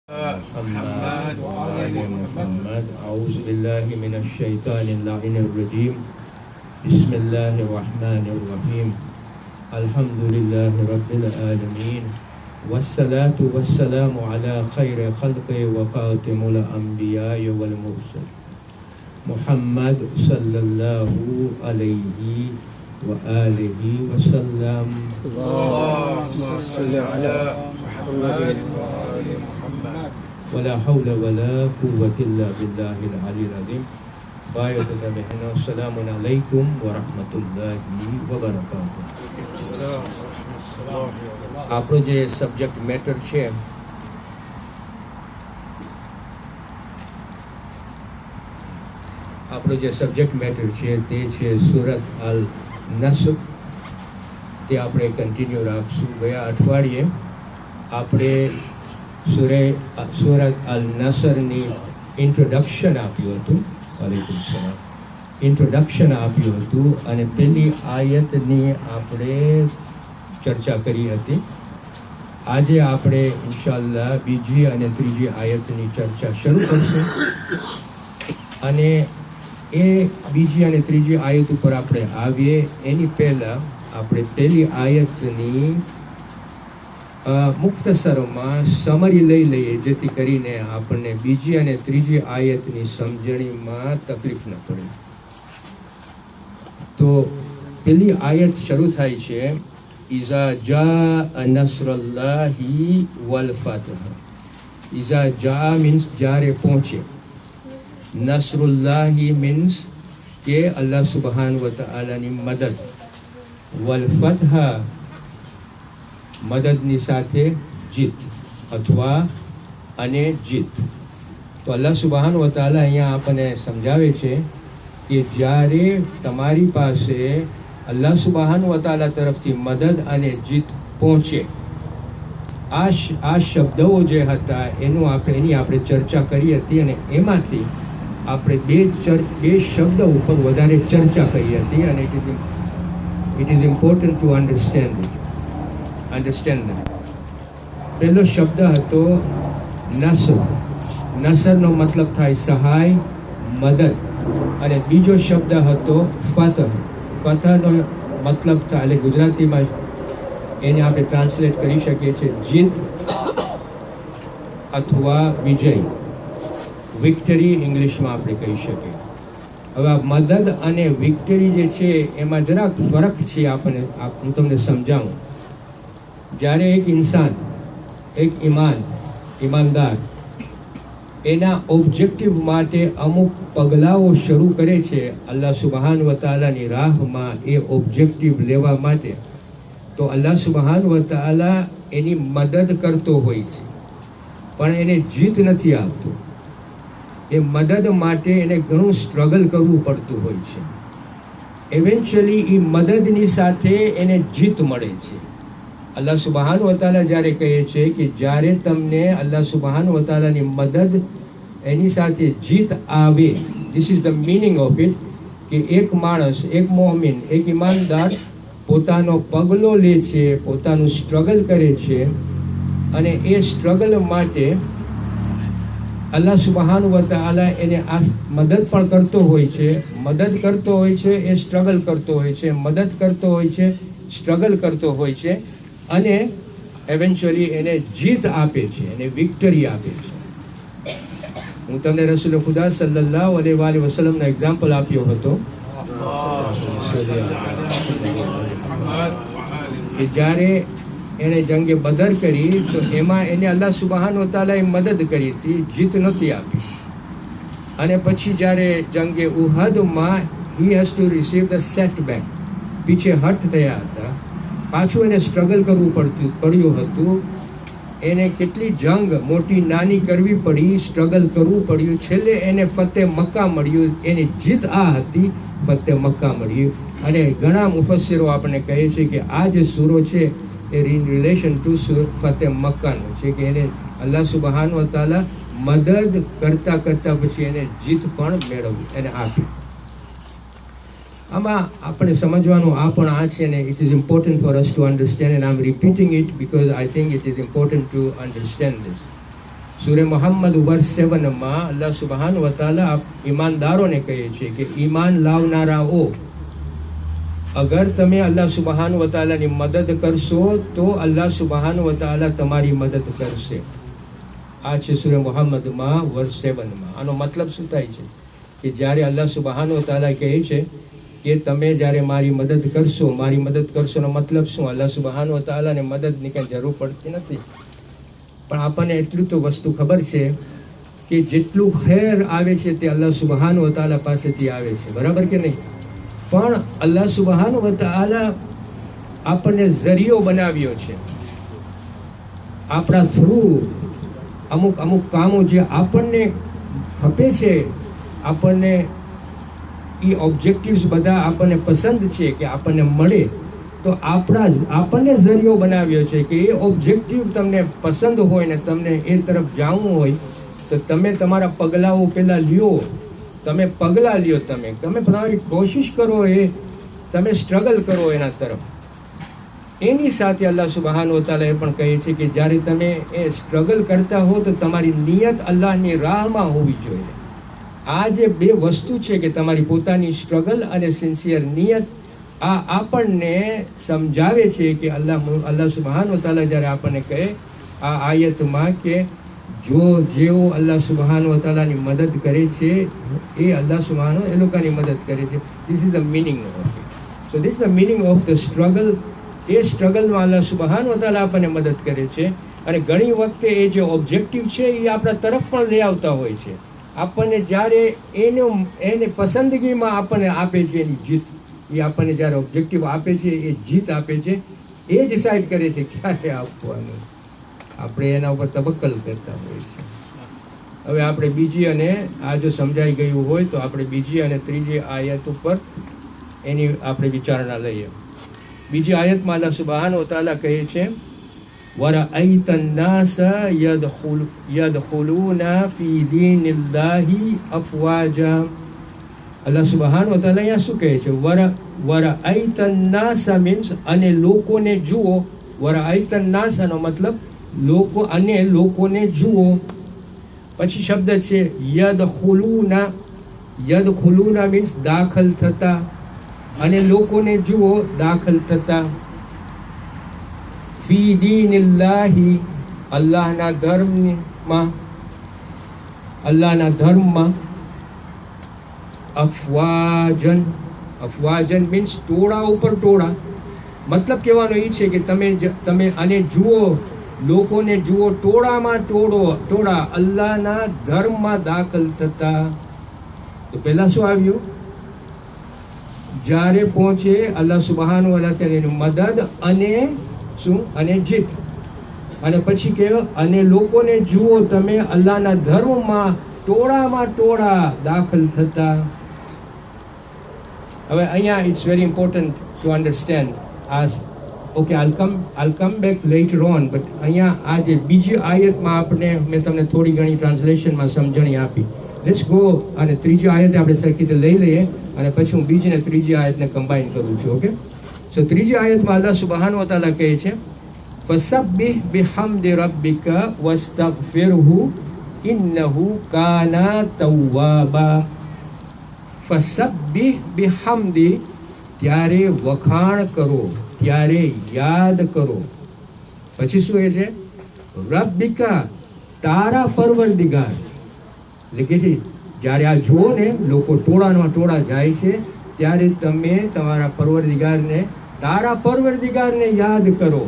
محمد وآل محمد. أعوذ بالله من الشيطان اللعين الرجيم. بسم الله الرحمن الرحيم. الحمد لله رب العالمين والصلاة والسلام على خير خلق وخاتم الأنبياء والمرسلين محمد صلى الله عليه وآله وسلم. اللهم صل على محمد وآل محمد. ولا حول ولا قوة إلا بالله العلي العظيم. بايعت بهنا السلام عليكم ورحمة الله وبركاته. આપણો જે subject matter છે તે છે સુરત અલ નસર. તે આપણે કન્ટિન્યુ રાખશું. ગયા અઠવાડિયે આપણે સુરત અલ નસરની ઇન્ટ્રોડક્શન આપ્યું હતું અને પહેલી આયતની આપણે ચર્ચા કરી હતી. આજે આપણે ઇન્શાઅલ્લાહ બીજી અને ત્રીજી આયતની ચર્ચા શરૂ કરશું અને એ બીજી અને ત્રીજી આયત ઉપર આપણે આવીએ એની પહેલાં આપણે પહેલી આયતની મુખ્તસરમાં સમરી લઈ લઈએ, જેથી કરીને આપણને બીજી અને ત્રીજી આયતની સમજણીમાં તકલીફ ન પડે. તો પહેલી આયત શરૂ થાય છે, ઇઝા જા નસરુલ્લાહી વલ ફતહ. ઇઝા જા મીન્સ જ્યારે પહોંચે, નસરુલ્લાહી મીન્સ કે અલ્લાહ સુબહાન વ તઆલાની મદદ, વલ ફતહ મદદની સાથે જીત અથવા અને જીત. તો અલ્લાહ સુબહાન વ તઆલા અહીંયા આપણને સમજાવે છે કે જ્યારે તમારી પાસે અલ્લાહ સુબહાન વ તઆલા તરફથી મદદ અને જીત પહોંચે, આ શબ્દો જે હતા એની આપણે ચર્ચા કરી હતી અને એમાંથી આપણે બે શબ્દ ઉપર વધારે ચર્ચા કરી હતી અને it is important to understand them. પહેલો શબ્દ હતો નસર. નસરનો મતલબ થાય સહાય, મદદ. અને બીજો શબ્દ હતો ફતહ. ફતહનો મતલબ થાય, એટલે ગુજરાતીમાં એને આપણે ટ્રાન્સલેટ કરી શકીએ છીએ જીત અથવા વિજય, વિક્ટરી ઇંગ્લિશમાં આપણે કહી શકીએ. હવે આ મદદ અને વિક્ટરી જે છે એમાં જરાક ફરક છે. હું તમને સમજાવું. જ્યારે એક ઇન્સાન, એક ઈમાનદાર એના ઓબ્જેક્ટિવ માટે અમુક પગલાઓ શરૂ કરે છે અલ્લાહ સુબહાન વ તઆલાની રાહમાં, એ ઓબ્જેક્ટિવ લેવા માટે, તો અલ્લાહ સુબહાન વ તઆલા એની મદદ કરતો હોય છે, પણ એને જીત નથી આપતો. એ મદદ માટે એને ઘણું સ્ટ્રગલ કરવું પડતું હોય છે. ઇવેન્ચ્યુઅલી એ મદદની સાથે એને જીત મળે છે. અલ્લાહ સુબહાન વ તઆલા જ્યારે કહે છે કે જ્યારે તમને અલ્લાહ સુબહાન વ તઆલાની મદદ એની સાથે જીત આવે, this is the meaning of it, કે એક માણસ, એક મોમિન, એક ઈમાનદાર પોતાનો પગલો લે છે, પોતાનું સ્ટ્રગલ કરે છે અને એ સ્ટ્રગલ માટે અલ્લાહ સુબહાન વ તઆલા એને આ મદદ પણ કરતો હોય છે, એ સ્ટ્રગલ કરતો હોય છે, મદદ કરતો હોય છે, સ્ટ્રગલ કરતો હોય છે અને એવેન્ચ્યુઅલી એને જીત આપે છે, એને વિક્ટરી આપે છે. હું તમને રસૂલ ખુદા સલ્લલ્લાહુ અલૈહિ વસલ્લમનો એક્ઝામ્પલ આપ્યો હતો કે જ્યારે એણે જંગે બદર કરી તો એમાં એને અલ્લાહ સુબહાન વ તઆલાએ મદદ કરી હતી, જીત નહોતી આપી. અને પછી જ્યારે જંગે ઉહદમાં he has to receive the setback, પીછે હટ થયા હતા, પાછું એને સ્ટ્રગલ કરવું પડ્યું હતું. એને કેટલી જંગ મોટી નાની કરવી પડી, સ્ટ્રગલ કરવું પડ્યું. છેલ્લે એને ફતેહ મક્કા મળ્યું. એની જીત આ હતી, ફતેહ મક્કા મળ્યું. અને ઘણા મુફસ્સિરો આપણને કહે છે કે આ જે સૂરો છે એ ઇન રિલેશન ટુ ફતેહ મક્કાનો છે, કે એને અલ્લાહ સુબહાન વ તઆલા મદદ કરતાં પછી એને જીત પણ મેળવી, એને આપી. આમાં આપણે સમજવાનું આ પણ આ છે ને, it is important for us to understand, and I am repeating it because I think it is important to understand this. સૂરે મોહમ્મદ વર્સ 7માં અલ્લાહ સુબહાન વ તાલા ઈમાનદારોને કહે છે કે ઈમાન લાવનારાઓ, અગર તમે અલ્લાહ સુબહાન વ તાલાની મદદ કરશો તો અલ્લાહ સુબહાન વ તાલા તમારી મદદ કરશે. આ છે સૂરે મોહમ્મદમાં વર્સ 7માં. આનો મતલબ શું થાય છે કે જ્યારે અલ્લાહ સુબહાન વ તાલા કહે છે કે તમે જ્યારે મારી મદદ કરશો એનો મતલબ શું? અલ્લાહ સુબહાન વ તાલાને મદદની કંઈ જરૂર પડતી નથી. પણ આપણને એટલું તો વસ્તુ ખબર છે કે જેટલું ખેર આવે છે તે અલ્લાહ સુબહાન વ તાલા પાસેથી આવે છે, બરાબર કે નહીં? પણ અલ્લાહ સુબહાન વ તાલા આપણને ઝરિયો બનાવ્યો છે. આપણા થ્રુ અમુક કામો જે આપણને ખપે છે, આપણને એ ઓબ્જેક્ટિવ્સ બધા આપણને પસંદ છે કે આપણને મળે, તો આપણને ઝરિયો બનાવ્યો છે કે એ ઓબ્જેક્ટિવ તમને પસંદ હોય ને તમને એ તરફ જવું હોય તો તમે તમારા પગલાઓ પહેલાં લ્યો. તમે તમારી કોશિશ કરો, એ તમે સ્ટ્રગલ કરો એના તરફ. એની સાથે અલ્લાહ સુબહાન વ તાલા એ પણ કહે છે કે જ્યારે તમે એ સ્ટ્રગલ કરતા હો તો તમારી નિયત અલ્લાહની રાહમાં હોવી જોઈએ. આ જે બે વસ્તુ છે કે તમારી પોતાની સ્ટ્રગલ અને સિન્સિયર નિયત, આ આપણને સમજાવે છે કે અલ્લાહ સુબહાન વ તાલા જ્યારે આપણને કહે આ આયતમાં કે જેઓ અલ્લાહ સુબહાન વ તાલાની મદદ કરે છે એ અલ્લાહ સુબહાન એ લોકોની મદદ કરે છે. This is the meaning of it. So this the meaning of the struggle. એ સ્ટ્રગલમાં અલ્લાહ સુબહાન વ તાલા આપણને મદદ કરે છે. અને ઘણી વખતે એ જે ઓબ્જેક્ટિવ છે એ આપણા તરફ પણ લઈ આવતા હોય છે. આપણને જ્યારે એને પસંદગીમાં આપણને આપે છે એની જીત, એ આપણને જ્યારે ઓબ્જેક્ટિવ આપે છે એ જીત આપે છે, એ ડિસાઇડ કરે છે ક્યારે આપવાનું. આપણે એના ઉપર તબક્કલ કરતા હોઈએ છીએ. હવે આપણે બીજી અને આ જો સમજાઈ ગયું હોય તો આપણે બીજી અને ત્રીજી આયત ઉપર એની આપણે વિચારણા લઈએ. બીજી આયતમાં અલ્લાહ સુબહાન વ તાલા કહે છે وَرَأَيْتَ النَّاسَ يَدْخُلُونَ فِي دِينِ اللَّهِ أَفْوَاجًا. અલ્લાહ સુબહાન વ તાલા અહીંયા શું કહે છે? وَرَأَيْتَ النَّاسَ means અને લોકોને જુઓ. وَرَأَيْتَ النَّاسَ નો મતલબ લોકોને જુઓ. પછી શબ્દ છે યદખુલુના means દાખલ થતા, અને લોકોને જુઓ દાખલ થતા. ફી દીનિલ્લાહી અલ્લાહના ધર્મમાં અફવાજન means ટોળા ઉપર ટોળા. મતલબ કહેવાનો એ છે કે તમે આને જુઓ, લોકોને જુઓ ટોળામાં ટોળા અલ્લાહના ધર્મમાં દાખલ થતા. તો પહેલા શું આવ્યું? જ્યારે પહોંચે અલ્લાહ સુબહાન વ તાલાની મદદ અને શું અને જીત. અને પછી કહ્યું અને લોકોને જુઓ તમે અલ્લાહના ધર્મમાં ટોળામાં ટોળા દાખલ થતા. હવે અહીંયા it's very important to understand okay, I'll come back later on, but અહીંયા આ જે બીજી આયતમાં મેં તમને થોડી ઘણી ટ્રાન્સલેશનમાં સમજણી આપી. લેટ્સ ગો અને ત્રીજી આયત આપણે સરખી રીતે લઈ લઈએ અને પછી હું બીજી ને ત્રીજી આયતને કમ્બાઈન કરું છું. ઓકે, સો ત્રીજી આયતમાં અલ્લાહ સુબહાન વ તાલા કહે છે ફસબ્બિહ બિહમ્દિ રબ્બિકા વસ્તગફિરહુ ઇન્નહુ કાના તવ્વાબા. ફસબ્બિહ બિહમ્દિ, ત્યારે વખાણ કરો, ત્યારે યાદ કરો. પછી શું એ છે? રબ્બિકા, તારા પરવરદિગાર. એટલે કે છે જ્યારે આ જુઓ ને લોકો ટોળામાં ટોળા જાય છે ત્યારે તમે તમારા તારા પરવરદિગારને યાદ કરો.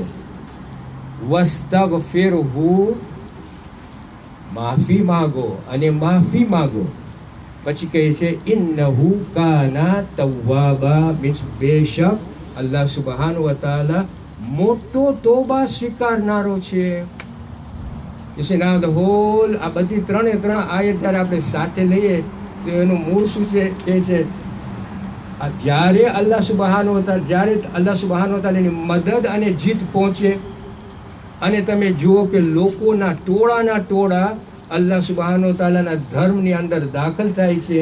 વસ્તગફિરહુ, માફી માગો અને માફી માગો. પછી કહે છે ઇન્નહુ કાના તવ્વાબા મીન્સ બેશક અલ્લાહ સુબહાન વ તાલા મોટો તોબા સ્વીકારનારો છે. now the whole આ બધી ત્રણે આયત જ્યારે આપણે સાથે લઈએ તો એનું મૂળ શું છે? તે છે જ્યારે અલ્લાહ સુબહાન વ તાલાની મદદ અને જીત પહોંચે અને તમે જુઓ કે લોકોના ટોળા અલ્લાહ સુબહાન વ તાલાના ધર્મની અંદર દાખલ થાય છે,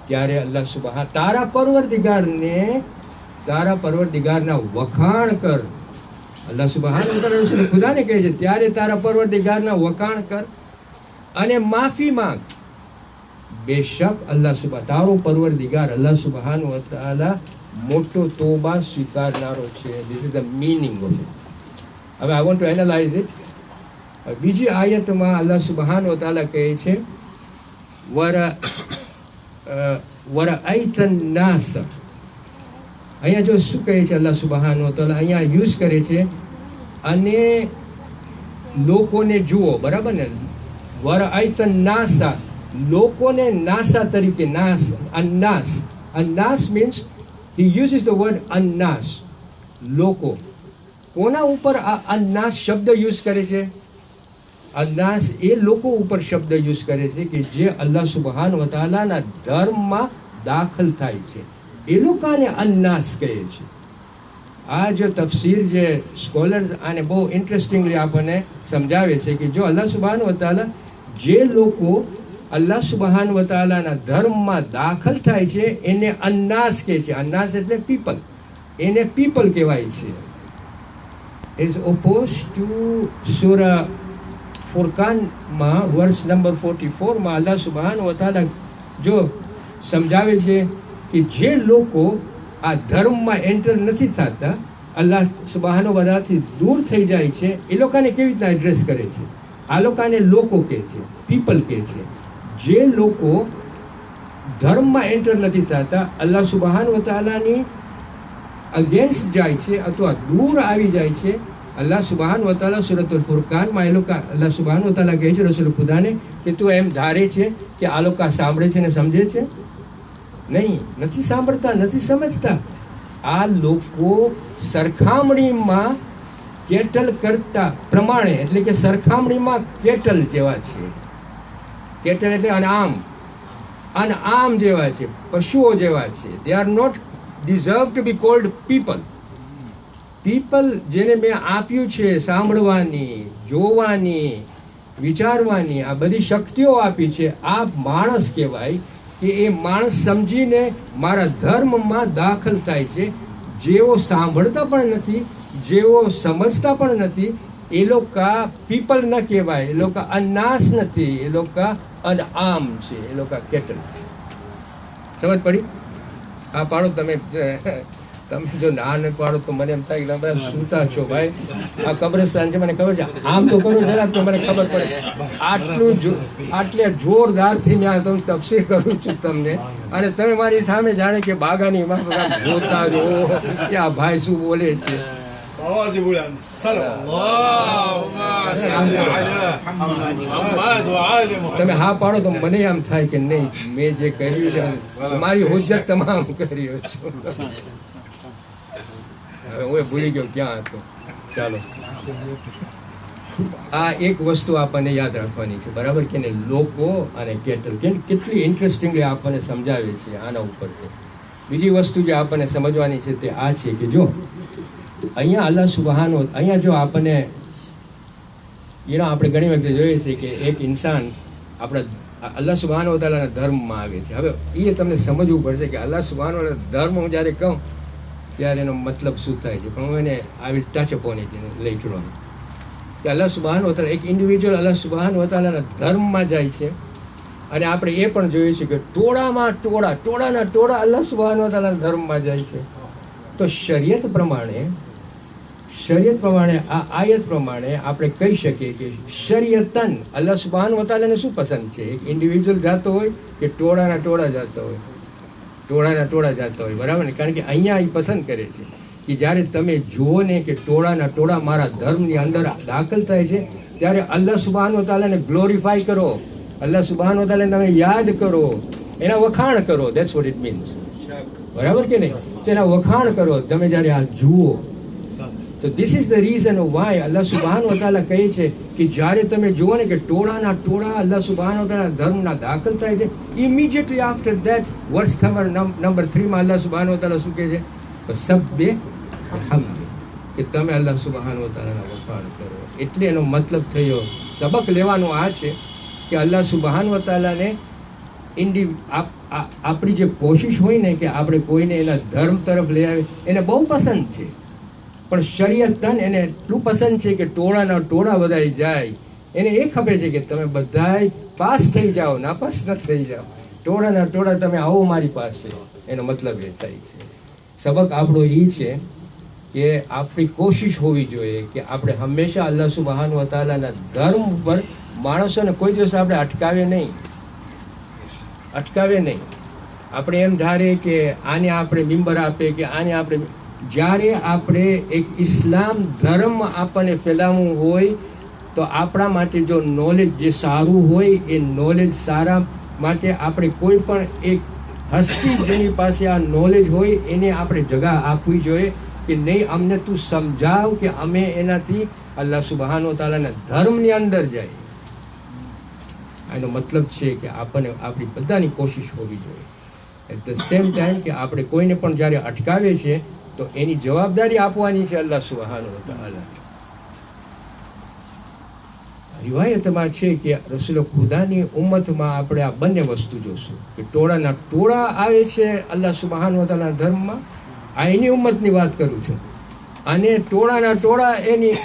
ત્યારે અલ્લાહ સુબહાન તારા પરવરદિગારના વખાણ કર. અલ્લાહ સુબહાન વ તાલા ખુદાને કહે છે ત્યારે તારા પરવરદિગારના વખાણ કર. અને માફી માંગ. બેશક અલ્લાહ તારો પરવરદિગાર અલ્લાહ સુબહાનહુ વ તઆલા મોટો તોબા સ્વીકારનારો છે. This is the meaning of it. હવે I want to analyze it. બીજી આયતમાં અલ્લાહ સુબહાનહુ વ તઆલા કહે છે વરઅઈતન નાસ. અહીંયા જો શું કહે છે અલ્લાહ સુબહાનહુ વ તઆલા, અહીંયા યુઝ કરે છે અને લોકોને જુઓ, બરાબર ને? વરઅઈતન નાસા, લોકોને નાસા તરીકે. નાસ, અન્નાસ. અન્નાસ means he uses the word અન્નાસ, લોકો. કોના ઉપર આ અન્નાસ શબ્દ યુઝ કરે છે? અન્નાસ એ લોકો ઉપર શબ્દ યુઝ કરે છે કે જે અલ્લાહ સુબહાનહુ વ તઆલાના ધર્મમાં દાખલ થાય છે, એ લોકોને અન્નાસ કહે છે. આ જો તફસીર જે સ્કોલર્સ આને બહુ ઇન્ટરેસ્ટિંગલી આપણને સમજાવે છે કે જો અલ્લાહ સુબહાનહુ વ તઆલા જે લોકો અલ્લાહ સુબહાનહુ વ તઆલાના ધર્મમાં દાખલ થાય છે એને અન્નાસ કહે છે. અન્નાસ એટલે પીપલ, એને પીપલ કહેવાય છે. એઝ ઓપોઝ ટુ સૂરા ફુરકાનમાં વર્સ નંબર 44માં અલ્લાહ સુબહાનહુ વ તઆલા જો સમજાવે છે કે જે લોકો આ ધર્મમાં એન્ટર નથી થતા, અલ્લાહ સુબહાનહુ વ તઆલાથી દૂર થઈ જાય છે, એ લોકોને કેવી રીતના એડ્રેસ કરે છે? આ લોકોને લોકો કહે છે, પીપલ કહે છે. જે લોકો ધર્મમાં એન્ટર નથી થતા, અલ્લાહ સુબહાનહુ વ તઆલાની અગેન્સ્ટ જાય છે અથવા દૂર આવી જાય છે, અલ્લાહ સુબહાનહુ વ તઆલા સૂરતુલ ફુરકાનમાં એ લોકો અલ્લાહ સુબહાનહુ વ તઆલા કહે છે રસૂલ ખુદાને કે તું એમ ધારે છે કે આ લોકો સાંભળે છે ને સમજે છે? નહીં, નથી સાંભળતા, નથી સમજતા. આ લોકો સરખામણીમાં કેટલ કરતા પ્રમાણે, એટલે કે સરખામણીમાં કેટલ જેવા છે. કેટલ એટલે અનઆમ જેવા છે, પશુઓ જેવા છે. They are not deserve to be called people. People જેને મેં આપ્યું છે સાંભળવાની, જોવાની, વિચારવાની, આ બધી શક્તિઓ આપી છે, આ માણસ કહેવાય કે એ માણસ સમજીને મારા ધર્મમાં દાખલ થાય છે. જેઓ સાંભળતા પણ નથી, જેઓ સમજતા પણ નથી, એ લોકો પીપલ ન કહેવાય, એ લોકો અન્નાસ નથી, એ લોકો અનઆમ છે, એ લોકો કેટલ. સમજ પડી? આ પાડો તમે જો ના ન પાડો તો મને એમ થાય કે તમે બધા સૂતા છો ભાઈ. આ કબ્રસ્તાન છે, મને ખબર છે. આમ તો કરું જરાક તો મને ખબર પડે. આટલે જોરદારથી મેં તમે તફસીર કરું છું તમને, અને તમે મારી સામે જાણે કે બાગાની માં બધા જોતા રહો કે આ ભાઈ શું બોલે છે. તમે હા પાડો તો મને એમ થાય કે નહીં, મેં જે કર્યું છે મારી હુજ્જત તમામ કર્યો છું. હવે હું ભૂલી ગયો ક્યાં હતો. ચાલો, આ એક વસ્તુ આપણને યાદ રાખવાની છે, બરાબર કે નહીં? લોકો અને કેટલ કેટલી ઇન્ટરેસ્ટિંગલી આપણને સમજાવે છે આના ઉપર છે. બીજી વસ્તુ જે આપણને સમજવાની છે તે આ છે કે જો અહીંયા અલ્લાહ સુબહાનહુ, અહીંયા જો આપણને આપણે ઘણી વખતે જોઈએ છીએ કે એક ઇન્સાન આપણા અલ્લાહ સુબહાનહુ વ તઆલાના ધર્મમાં આવે છે. હવે એ તમને સમજવું પડશે કે અલ્લાહ સુબહાનહુ વ તઆલાના ધર્મ હું જ્યારે કહું ત્યારે એનો મતલબ શું થાય છે, પણ હું એને આવી ટચ અપોન ઇટ લઈ ચડવાનું કે અલ્લાહ સુબહાનહુ વ તઆલા એક ઇન્ડિવિજ્યુઅલ અલ્લાહ સુબહાનહુ વ તઆલાના ધર્મમાં જાય છે. અને આપણે એ પણ જોઈએ છીએ કે ટોળાના ટોળા અલ્લાહ સુબહાનહુ વ તઆલાના ધર્મમાં જાય છે. તો શરિયત પ્રમાણે આ આયત પ્રમાણે આપણે કહી શકીએ કે શરિયતન અલ્લાહ સુબહાનહુ વ તઆલાને શું પસંદ છે? એક ઇન્ડિવિજ્યુઅલ જાતો હોય કે ટોળાના ટોળા જતા હોય? ટોળાના જતા હોય, બરાબર ને? કારણ કે અહીંયા એ પસંદ કરે છે કે જ્યારે તમે જુઓ ને કે ટોળાના ટોળા મારા ધર્મની અંદર દાખલ થાય છે, ત્યારે અલ્લાહ સુબહાનહુ વ તઆલાને ગ્લોરીફાય કરો, અલ્લાહ સુબહાનહુ વ તઆલાને તમે યાદ કરો, એના વખાણ કરો. દેટ્સ વોટ ઇટ મીન્સ, બરાબર કે નહીં? તેના વખાણ કરો તમે જ્યારે આ જુઓ. તો this is the reason why અલ્લાહ સુબહાનહુ વ તઆલા કહે છે કે જ્યારે તમે જુઓ ને કે ટોળાના ટોળા અલ્લાહ સુબહાનહુ વ તઆલા ધર્મના દાખલ થાય છે, ઇમિડિયેટલી આફ્ટર ધેટ વર્સ નંબર 3 માં અલ્લાહ સુબહાનહુ વ તઆલા શું કહે છે? સબ્બે હમ્દ, કે તમે અલ્લાહ સુબહાનહુ વ તઆલાના વખાણ કરો. એટલે એનો મતલબ થયો, સબક લેવાનો આ છે કે અલ્લાહ સુબહાનહુ વ તઆલાને આપણી જે કોશિશ હોય ને કે આપણે કોઈને એના ધર્મ તરફ લઈ આવે, એને બહુ પસંદ છે. પણ શરિયતન એને એટલું પસંદ છે કે ટોળાના ટોળા બધાય જાય, એને એ ખબર છે કે તમે બધાય પાસ થઈ જાઓ, નાપાસ ન થઈ જાઓ, ટોળાના ટોળા તમે આવો મારી પાસે, એનો મતલબ એ થાય છે. સબક આપણો એ છે કે આપણી કોશિશ હોવી જોઈએ કે આપણે હંમેશા અલ્લાહ સુબહાન વ તઆલાના ધર્મ ઉપર માણસોને કોઈ દિવસ આપણે અટકાવે નહીં. આપણે એમ ધારે કે આને આપણે મિંબર આપે કે આને આપણે, જ્યારે આપણે એક ઇસ્લામ ધર્મ આપણને ફેલાવવું હોય તો આપણા માટે જો નોલેજ જે સારું હોય એ નોલેજ સારા માટે આપણે કોઈ પણ એક હસ્તી જેની પાસે આ નોલેજ હોય એને આપણે જગા આપવી જોઈએ કે નહીં, અમને તું સમજાવ કે અમે એનાથી અલ્લાહ સુબહાન વ તઆલાના ધર્મની અંદર જાય. આનો મતલબ છે કે આપણને આપણી બધાની કોશિશ હોવી જોઈએ. એટ ધ સેમ ટાઈમ કે આપણે કોઈને પણ જ્યારે અટકાવે છે તો એની જવાબદારી આપવાની છે અલ્લાહ સુબહાન વ તઆલા. રિવાયતમાં છે કે રસૂલ ખુદાની ઉમ્મતમાં આપણે આ બંને વસ્તુ જોશું કે ટોળાના ટોળા આવે છે અલ્લાહ સુબહાન વ તઆલાના ધર્મમાં, આ એની ઉમ્મતની વાત કરું છું, અને ટોળાના ટોળા એની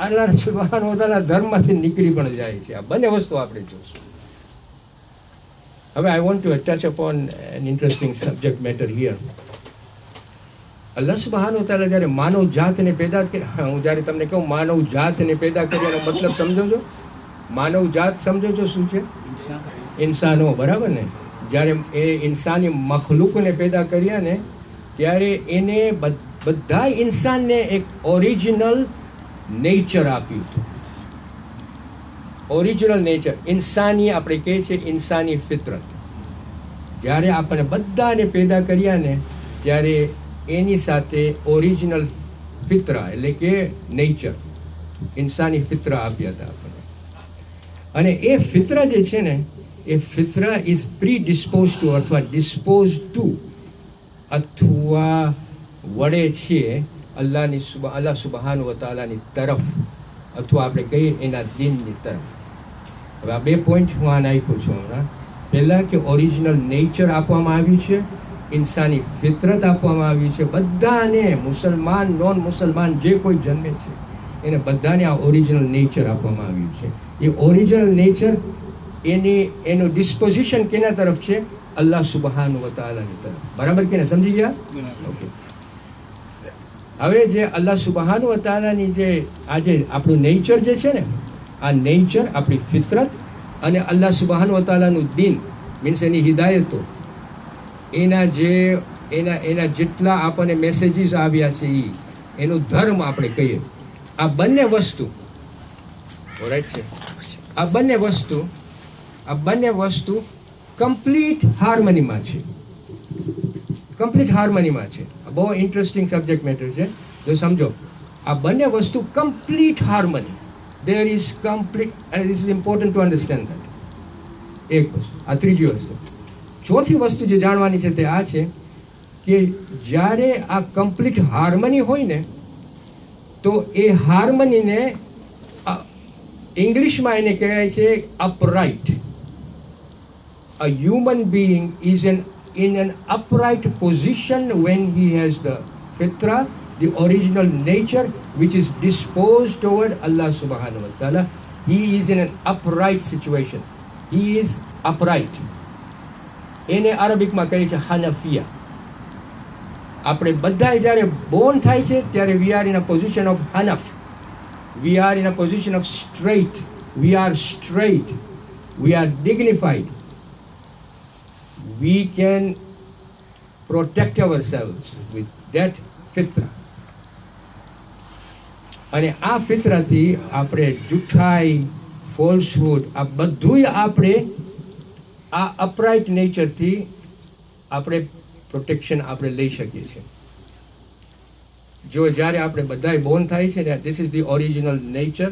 અલ્લાહ સુબહાન વ તઆલાના ધર્મમાંથી નીકળી પણ જાય છે. આ બંને વસ્તુ આપણે જોશું. હવે I want to touch upon an interesting subject matter here. અલ્લાહ સુબહાન વ તઆલા જ્યારે માનવ જાતને પેદા કરી, હું જ્યારે તમને કહું માનવ જાતને પેદા કરી એનો મતલબ સમજો છો? માનવ જાત સમજો છો શું છે? ઇન્સાનો, બરાબર ને? જ્યારે એ ઇન્સાની મખલુકને પેદા કર્યા ને ત્યારે એને બધા ઇન્સાનને એક ઓરિજિનલ નેચર આપ્યું હતું. ઓરિજિનલ નેચર, ઇન્સાની આપણે કહીએ છીએ ઇન્સાની ફિતરત. જ્યારે આપણે બધાને પેદા કર્યા ને ત્યારે એની સાથે ઓરિજિનલ ફિતરા એટલે કે નેચર, ઇન્સાની ફિતરા આપ્યા હતા આપણને. અને એ ફિતરા જે છે ને એ ફિતરા ઇઝ પ્રી ડિસ્પોઝ ટુ અથવા ડિસ્પોઝ ટુ અથવા વડે છે અલ્લાહ સુબહાન વ તઆલાની તરફ, અથવા આપણે કહીએ એના દીનની તરફ. હવે આ 2 પોઈન્ટ હું આ નાખ્યો છું હમણાં. પહેલાં કે ઓરિજિનલ નેચર આપવામાં આવ્યું છે, ઇન્સાની ફિતરત આપવામાં આવી છે બધાને, મુસલમાન નોન મુસલમાન જે કોઈ જન્મે છે એને બધાને આ ઓરિજિનલ નેચર આપવામાં આવ્યું છે. એ ઓરિજિનલ નેચર એનું ડિસ્પોઝિશન કેના તરફ છે? અલ્લાહ સુબહાન વ તઆલાની તરફ. બરાબર કે ને? સમજી ગયા? ઓકે. હવે જે અલ્લાહ સુબહાન વ તઆલાની જે આજે આપણું નેચર જે છે ને, આ નેચર આપણી ફિતરત અને અલ્લાહ સુબહાન વ તઆલાનું દીન મીન્સ એની હિદાયતો, એના જેટલા આપણને મેસેજીસ આવ્યા છે એનું ધર્મ આપણે કહીએ, આ બંને વસ્તુ ઓરાઈટ છે. આ બંને વસ્તુ કમ્પ્લીટ હાર્મનીમાં છે. બહુ ઇન્ટરેસ્ટિંગ સબ્જેક્ટ મેટર છે. જો સમજો, આ બંને વસ્તુ complete harmony, there is complete, and this is important to understand that. એક વસ્તુ. આ ત્રીજી વસ્તુ. ચોથી વસ્તુ જે જાણવાની છે તે આ છે કે જ્યારે આ કમ્પ્લીટ હાર્મની હોય ને તો એ હાર્મનીને ઇંગ્લિશમાં એને કહેવાય છે upright. A human being is in an upright position when he has the fitra, the original nature, which is disposed toward Allah subhanahu wa ta'ala. He is in an upright situation. He is upright. એને અરબિકમાં કહે છે હનફિયા. આપણે બધા જ્યારે Born થાય છે ત્યારે we are in a position of હનફ. We are in a position of straight. We are straight. We are dignified. We can protect ourselves with that fitra. અને આ ફિતરાથી આપણે જુઠ્ઠાઈ, ફોલ્સહુડ, આ બધુંય આપણે આ અપરાઇટ નેચરથી આપણે પ્રોટેક્શન આપણે લઈ શકીએ છીએ. જો જ્યારે આપણે બધાય બોર્ન થાય છે ને, this is the original nature,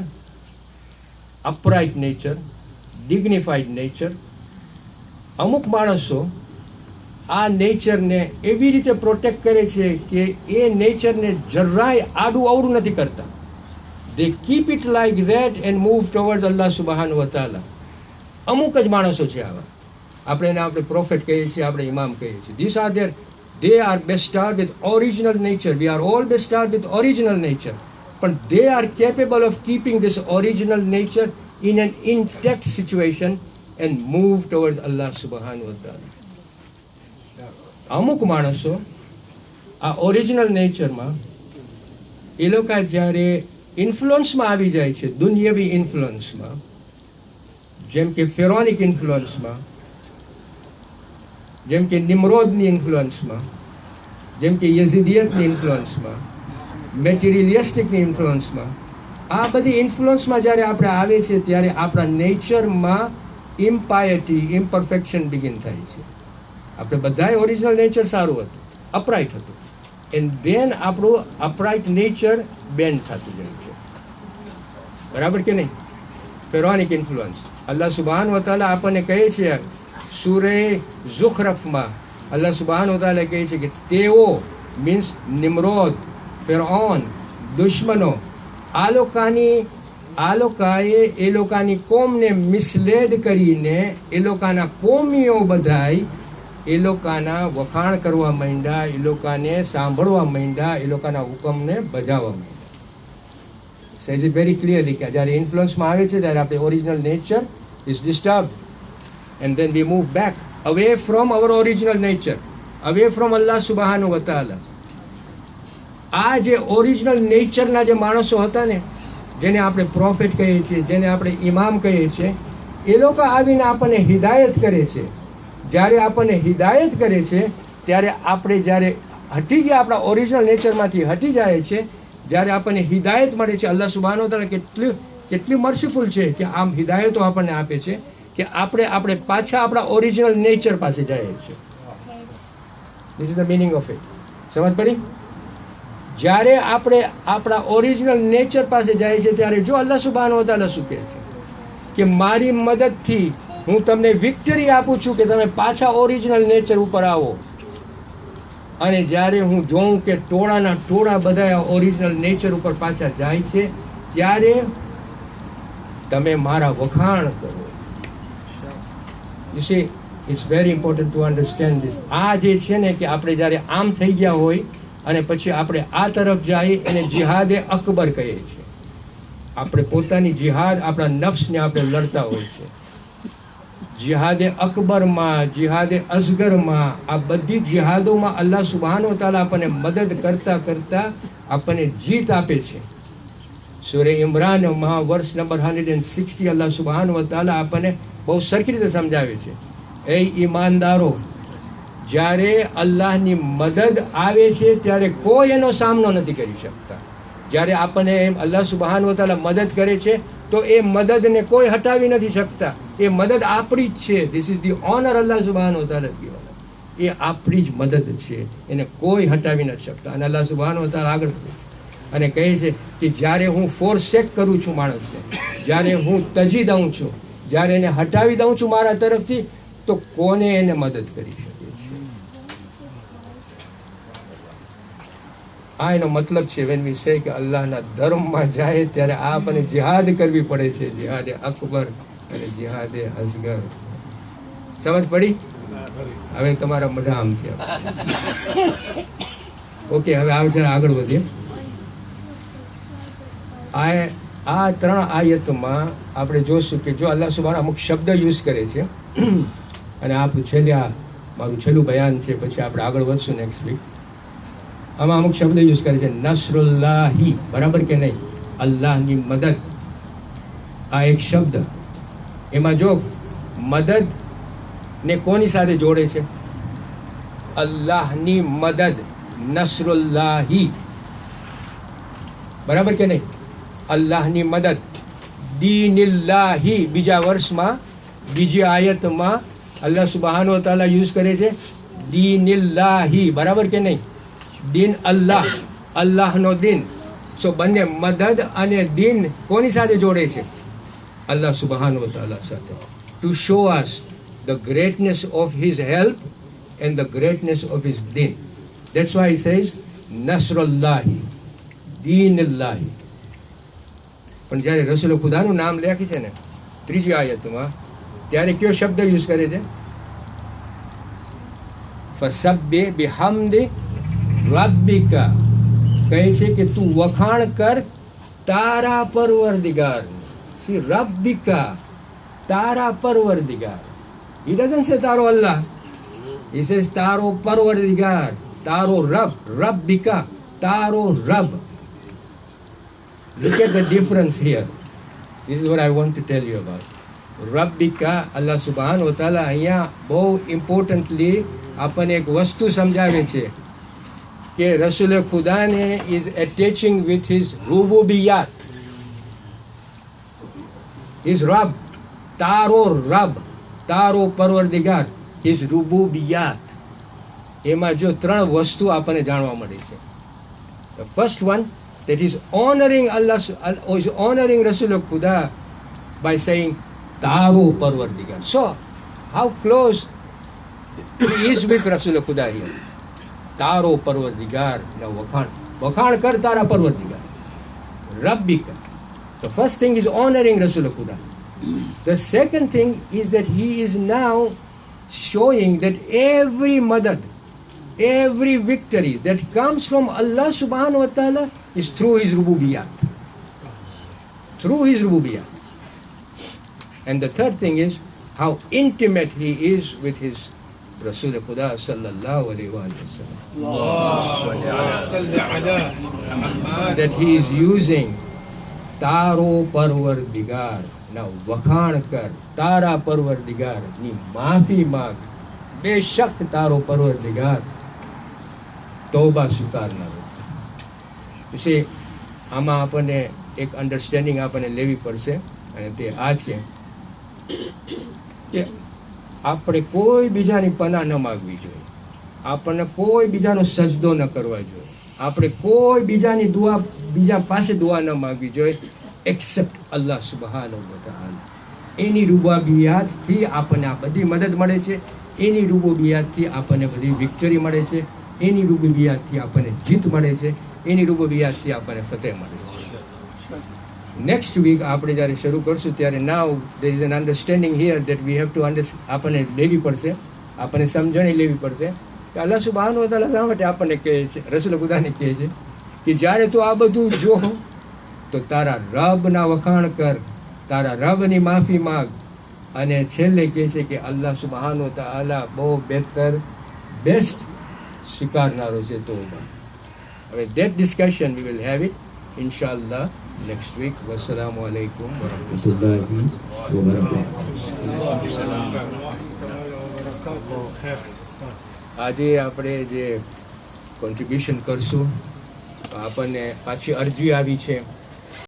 upright nature, dignified nature. અમુક માણસો આ નેચરને એવી રીતે પ્રોટેક્ટ કરે છે કે એ નેચરને જરાય આડું અવળું નથી કરતા. They keep it like that and move toward અલ્લાહ સુબહાન વ તઆલા. અમુક જ માણસો છે આવા. આપણે પ્રોફેટ કહીએ છીએ, આપણે ઇમામ કહીએ છીએ. This are there, they are bestowed with original nature. We are all bestowed with original nature. But they are capable of keeping this original nature in an intact situation and move towards Allah subhanahu wa ta'ala. અમુક માણસો આ original નેચરમાં એ લોકો જ્યારે ઇન્ફ્લુઅન્સમાં આવી જાય છે, દુનિયાવી ઇન્ફ્લુઅન્સમાં, જેમ કે ફેરોનિક ઇન્ફ્લુઅન્સમાં, જેમ કે નિમરોદની ઇન્ફ્લુઅન્સમાં, જેમ કે યઝીદિયતની ઇન્ફ્લુઅન્સમાં, મેટિરિયલિસ્ટિકની ઇન્ફ્લુઅન્સમાં, આ બધી ઇન્ફ્લુઅન્સમાં જ્યારે આપણે આવે છે ત્યારે આપણા નેચરમાં ઇમ્પાયટી, ઇમ્પરફેક્શન બિગિન થાય છે. આપણે બધાય ઓરિજિનલ નેચર સારું હતું, અપરાઇટ હતું, એન્ડ ધેન આપણું અપરાઇટ નેચર બેન્ડ થતું જાય છે. બરાબર કે નહીં? ફેરોનિક ઇન્ફ્લુઅન્સ. અલ્લાહ સુબહાન વતાલા આપણને કહે છે સૂરે ઝુખરફમાં, અલ્લાહ સુબહાન વતાલા કહે છે કે તેઓ મીન્સ નિમરોદ, ફિરૌન, દુશ્મનો, આ લોકોએ એ લોકોની કોમને મિસલેડ કરીને એ લોકોના કોમીઓ બધાય એ લોકોના વખાણ કરવા માંડ્યા, એ લોકોને સાંભળવા માંડ્યા, એ લોકોના હુકમને બજાવવા માંડ્યા. સેઝ ઇટ વેરી ક્લિયરલી કે જ્યારે ઇન્ફ્લુઅન્સમાં આવે છે ત્યારે આપણે original nature is disturb and then we move back away from our original nature, away from અલ્લાહ સુબહાનહુ વ તઆલા. આ જે ઓરિજિનલ નેચરના જે માણસો હતા ને, જેને આપણે પ્રોફેટ કહીએ છીએ, જેને આપણે ઇમામ કહીએ છીએ, એ લોકો આવીને આપણને હિદાયત કરે છે. જ્યારે આપણને હિદાયત કરે છે ત્યારે આપણે જ્યારે હટી ગયા, આપણા ઓરિજિનલ નેચરમાંથી હટી જાય છે, જ્યારે આપણને હિદાયત મળે છે, અલ્લાહ સુબહાનહુ વ તઆલા કેટલી મર્સીફુલ છે કે આમ હિદાયતો આપણને આપે છે કે આપણે પાછા આપણા ઓરિજિનલ નેચર પાસે જાય છે. This is the meaning of it. સમજ પડી? જ્યારે આપણે આપણા ઓરિજિનલ નેચર પાસે જાય છે ત્યારે જો અલ્લાહ સુબહાનહુ વ તઆલા શું કહે છે કે મારી મદદથી હું તમને વિક્ટરી આપું છું કે તમે પાછા ઓરિજિનલ નેચર ઉપર આવો. અને જ્યારે હું જોઉં કે ટોળાના ટોળા બધા ઓરિજિનલ નેચર ઉપર પાછા જાય છે ત્યારે તમે મારા વખાણ કરો. You see, it's very important to understand this. આ જે છે ને કે આપણે જ્યારે આમ થઈ ગયા હોય અને પછી આપણે આ તરફ જાય એને જિહાદે અકબર કહીએ છીએ. આપણે પોતાની જિહાદ, આપણા નફ્સને આપણે લડતા હોય છે. જિહાદે અકબરમાં, જિહાદે અસગરમાં, આ બધી જિહાદોમાં અલ્લાહ સુબહાનહુ વ તઆલા આપણને મદદ કરતા કરતા આપણને જીત આપે છે. સૂરે ઇમરાનમાં વર્સ નંબર 160 અલ્લાહ સુબહાનહુ વ તઆલા આપણને બહુ સરખી રીતે સમજાવે છે, એ ઈમાનદારો, જ્યારે અલ્લાહની મદદ આવે છે ત્યારે કોઈ એનો સામનો નથી કરી શકતા. જ્યારે આપણને અલ્લાહ સુબહાનહુ વ તઆલા મદદ કરે છે તો એ મદદને કોઈ હટાવી નથી શકતા. એ મદદ આપણી જ છે. ધીસ ઇઝ ધી ઓનર અલ્લાહ સુબહાનહુ વ તઆલા કહેવાય. એ આપણી જ મદદ છે, એને કોઈ હટાવી નથી શકતા. અને અલ્લાહ સુબહાનહુ વ તઆલા આગળ કહે છે અને કહે છે કે જ્યારે હું ફોરસેક કરું છું માણસને, જ્યારે હું તજી દઉં છું, જ્યારે એને હટાવી દઉં છું મારા તરફથી, તો કોને એને મદદ કરી શકે છે? આ એનો મતલબ છે વેન વી સે કે અલ્લાહના ધર્મમાં જાય ત્યારે આ આપણને જિહાદ કરવી પડે છે, જિહાદે અકબર અને જિહાદે અસગર. સમજ પડી? હવે તમારા મજા આમ થયા. ઓકે, હવે આગળ વધીએ. આ 3 આયતમાં આપણે જોશું કે જો અલ્લાહ સુબહાન અમુક શબ્દ યુઝ કરે છે અને આપણું મારું છેલ્લું બયાન છે, પછી આપણે આગળ વધશું નેક્સ્ટ વીક. આમાં અમુક શબ્દ યુઝ કરે છે, નસરુલ્લાહી, બરાબર કે નહીં? અલ્લાહની મદદ. આ એક શબ્દ, એમાં જો મદદ ને કોની સાથે જોડે છે? અલ્લાહની મદદ, નસરુલ્લાહી, બરાબર કે નહીં? અલ્લાહની મદદ. દીનિલ્લાહી, બીજા વર્ષમાં, બીજી આયતમાં અલ્લાહ સુબહાનહુ વ તઆલા યુઝ કરે છે દીનિલ્લાહી, બરાબર કે નહીં? દીન અલ્લાહ, અલ્લાહનો દીન. સો બંને મદદ અને દીન કોની સાથે જોડે છે? અલ્લાહ સુબહાનહુ વ તઆલા સાથે. To show us the greatness of his help and the greatness of his દીન. દેટ્સ વાય હી સેઝ નસરુલ્લાહી, દીનિલ્લાહી. પણ જ્યારે રસૂલ ખુદાનું નામ લખે છે ને ત્રીજી આયતમાં, ત્યારે કયો શબ્દ યુઝ કરે છે? ફસબ્બિહ બિહમ્દિ રબ્બિકા. કહે છે કે તું વખાણ કર તારા પરવરદિગાર. See, Rabbika, તારા પરવરદિગાર. He doesn't say તારો Allah. He says તારો પરવરદિગાર, તારો રબ, Rabbika, તારો rub. Look at the difference here. This is what I want to tell you about. Rabbika, Allah subhanahu wa ta'ala અહીંયા બહુ ઇમ્પોર્ટન્ટલી આપણને એક વસ્તુ સમજાવે છે કે રસૂલ ખુદાને ઇઝ એટેચિંગ વિથ હિઝ રૂબુબિયાત. હિઝ રબ, તારો રબ, તારો પરવરદિગાર, હિઝ રૂબુબિયાત. એમાં જો 3 વસ્તુ આપણને જાણવા મળે છે. The first one, that is honoring Allah, is honoring Rasul Khuda by saying તારો પરવરદિગાર. So how close he is with Rasul Khuda here. તારો પરવરદિગાર ના વખાણ કર તારા પરવરદિગાર. Rabbika. The first thing is honoring Rasul Khuda. The second thing is that he is now showing that every madad, every victory that comes from Allah subhanahu wa ta'ala is through his rububiyat. Through his rububiyat. And the third thing is how intimate he is with his Rasul Khuda sallallahu alayhi wa sallam. That he is using તારો પરવરદિગાર ના વખાણ કર, તારા પરવરદિગાર ની માફી માંગ. બેશક તારો પરવરદિગાર તૌબા સ્વીકારનારો. વિશે આમાં આપણને એક અન્ડરસ્ટેન્ડિંગ આપણને લેવી પડશે અને તે આ છે કે આપણે કોઈ બીજાની પનાહ ન માગવી જોઈએ, આપણને કોઈ બીજાનો સજદો ન કરવા જોઈએ, આપણે કોઈ બીજાની દુઆ, બીજા પાસે દુઆ ન માગવી જોઈએ એક્સેપ્ટ અલ્લાહ સુબહાનહુ વ તઆલા. એની રૂબુબિયાતથી આપણને આ બધી મદદ મળે છે, એની રૂબુબિયાતથી આપણને બધી વિક્ટરી મળે છે, એની રૂબુબિયાતથી આપણને જીત મળે છે, એની રૂબુબિયાતથી આપણને ફતેહ મળે છે. નેક્સ્ટ વીક આપણે જ્યારે શરૂ કરશું ત્યારે નાવ there is an understanding here that we have to આપણને લેવી પડશે, આપણને સમજણી લેવી પડશે કે અલ્લાહ સુબહાનહુ વ તઆલા શા માટે આપણને કહે છે, રસૂલ ખુદાને કહે છે કે જ્યારે તું આ બધું જો તો તારા રબના વખાણ કર, તારા રબની માફી માગ. અને છેલ્લે કહે છે કે અલ્લાહ સુબહાનહુ વ તઆલા બહુ બહેતર, બેસ્ટ સ્વીકારનારો છે તૌબા. હવે that discussion we will have it inshallah next week. Wassalamu alaikum wa rahmatullahi wa barakatuh. આજે આપણે જે કોન્ટ્રીબ્યુશન કરશું, આપણને પાછી અરજી આવી છે